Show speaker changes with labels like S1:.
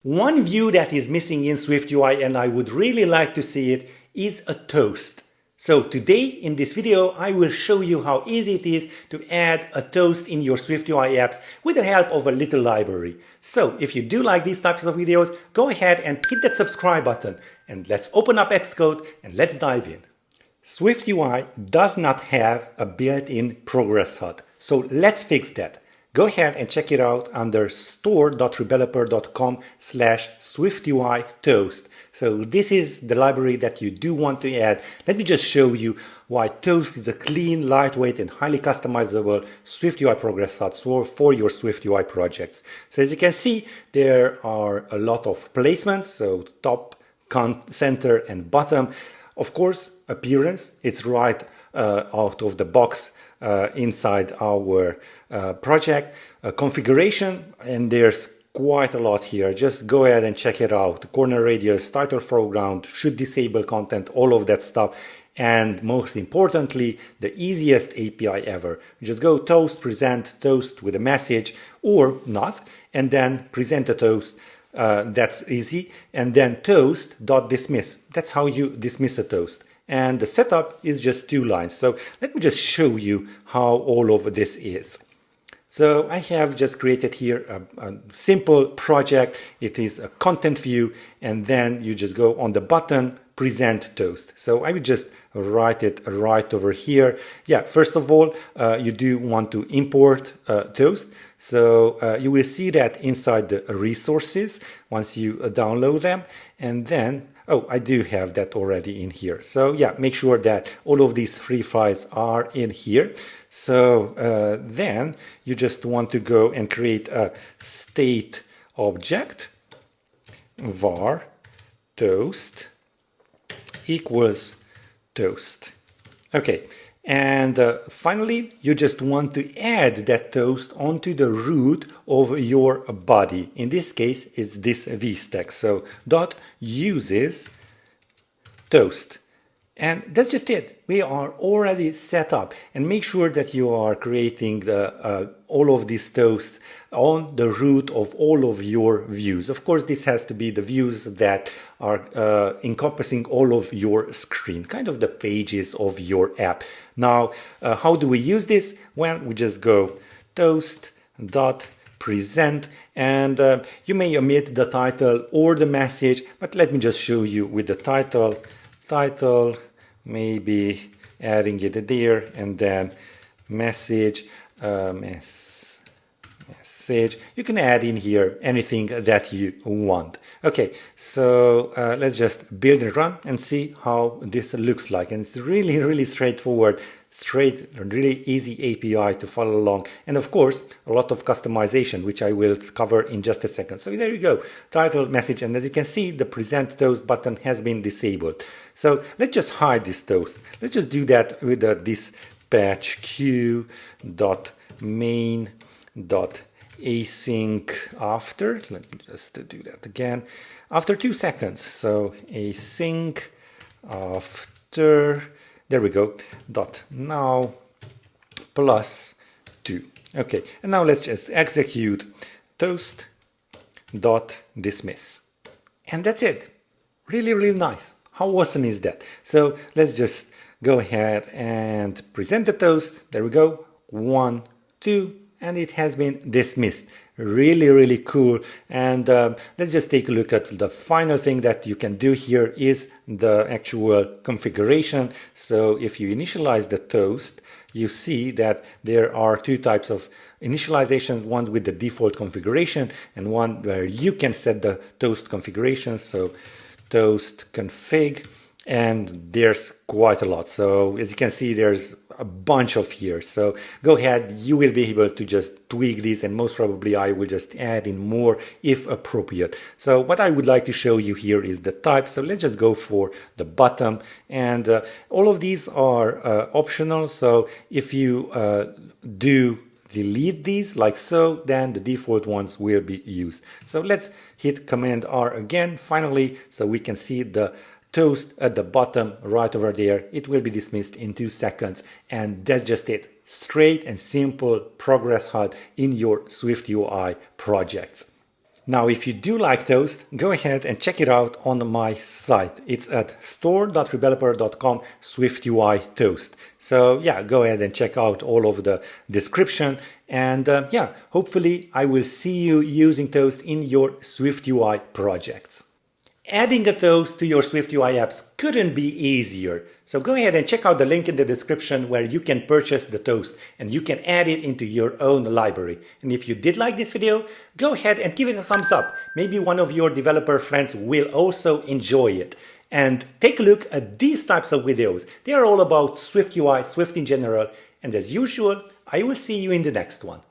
S1: One view that is missing in SWIFTUI, and I would really like to see it, is a toast. So today in this video I will show you how easy it is to add a toast in your SWIFTUI apps with the help of a little library. So if you do like these types of videos, go ahead and hit that subscribe button and let's open up Xcode and let's dive in. SWIFTUI does not have a built-in progress HUD, so let's fix that. Go ahead and check it out under store.rebeloper.com/SwiftUI toast. So this is the library that you do want to add. Let me just show you why Toast is a clean, lightweight, and highly customizable SwiftUI progress HUD for your SwiftUI projects. So as you can see, there are a lot of placements, so top, center, and bottom. Of course, appearance, it's right out of the box inside our project. Configuration, and there's quite a lot here. Just go ahead and check it out. Corner radius, title foreground, should disable content, all of that stuff. And most importantly, the easiest API ever. Just go toast, present toast with a message or not, and then present a toast. That's easy. And then toast.dismiss. That's how you dismiss a toast. And the setup is just 2 lines. So let me just show you how all of this is. So I have just created here a simple project. It is a content view, and then you just go on the button, present toast. So I would just write it right over here. Yeah, first of all, you do want to import toast. So you will see that inside the resources once you download them, and then oh, I do have that already in here. So yeah, make sure that all of these 3 files are in here. So then you just want to go and create a state object var toast equals toast. Okay. And finally, you just want to add that toast onto the root of your body. In this case, it's this vstack. So dot uses toast. And that's just it. We are already set up. And make sure that you are creating all of these toasts on the root of all of your views. Of course, this has to be the views that are encompassing all of your screen, kind of the pages of your app. Now, how do we use this? Well, we just go toast.present, and you may omit the title or the message, but let me just show you with the title, maybe adding it there, and then message, message. You can add in here anything that you want. Okay, so let's just build and run and see how this looks like. And it's really straightforward, really easy API to follow along. And of course, a lot of customization, which I will cover in just a second. So there you go, title, message, and as you can see, the present toast button has been disabled. So let's just hide this toast. Let's just do that with dispatch queue.main.async after. Let me just do that again. After 2 seconds. So async after, there we go, dot now plus 2. Okay, and now let's just execute toast dot dismiss. And that's it. Really nice. How awesome is that? So let's just go ahead and present the toast. There we go. 1, 2, and it has been dismissed. Really cool. And let's just take a look at the final thing that you can do here is the actual configuration. So if you initialize the toast, you see that there are 2 types of initialization, one with the default configuration and one where you can set the toast configuration. So toast config, and there's quite a lot. So as you can see, there's a bunch of here. So go ahead, you will be able to just tweak these, and most probably I will just add in more if appropriate. So what I would like to show you here is the type. So let's just go for the bottom, and all of these are optional. So if you do delete these like so, then the default ones will be used. So let's hit Command R again finally, so we can see the toast at the bottom right over there. It will be dismissed in 2 seconds, and that's just it. Straight and simple progress HUD in your SwiftUI projects. Now, if you do like Toast, go ahead and check it out on my site. It's at store.rebeloper.com SwiftUI Toast. So yeah, go ahead and check out all of the description. And yeah, hopefully I will see you using Toast in your SwiftUI projects. Adding a toast to your SwiftUI apps couldn't be easier. So go ahead and check out the link in the description where you can purchase the toast and you can add it into your own library. And if you did like this video, go ahead and give it a thumbs up. Maybe one of your developer friends will also enjoy it. And take a look at these types of videos. They are all about SwiftUI, Swift in general. And as usual, I will see you in the next one.